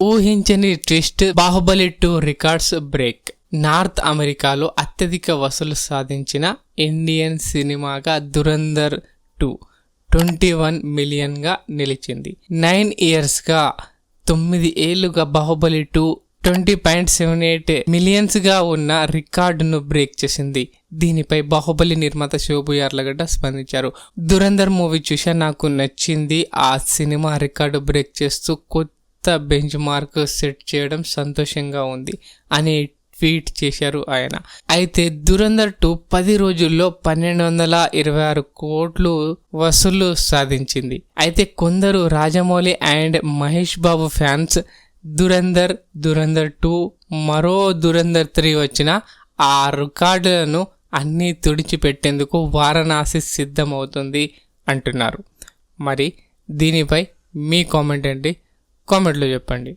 ఊహించని twist, Baahubali 2 records break. North అమెరికాలో అత్యధిక వసూలు సాధించిన ఇండియన్ సినిమాగా ధురంధర్ 2 21 మిలియన్ గా నిలిచింది. 9 ఇయర్స్ గా 9 ఏళ్లుగా బాహుబలి 2 20.78 మిలియన్స్ గా ఉన్న రికార్డును బ్రేక్ చేసింది. దీనిపై బాహుబలి నిర్మాత శోభు యార్లగడ్డ స్పందించారు. ధురంధర్ మూవీ చూసా, నాకు నచ్చింది. ఆ సినిమా రికార్డు బ్రేక్ చేస్తూ కొత్త బెంచ్ మార్క్ సెట్ చేయడం సంతోషంగా ఉంది అని ట్వీట్ చేశారు ఆయన. అయితే ధురంధర్ 2 10 రోజుల్లో 1226 కోట్లు వసూలు సాధించింది. అయితే కొందరు రాజమౌళి అండ్ మహేష్ బాబు ఫ్యాన్స్ ధురంధర్ 2 మరో ధురంధర్ 3 వచ్చిన ఆ రికార్డులను అన్నీ తుడిచిపెట్టేందుకు వారణాసి సిద్ధమవుతుంది అంటున్నారు. మరి దీనిపై మీ కామెంట్ ఏంటి? కామెంట్లో చెప్పండి.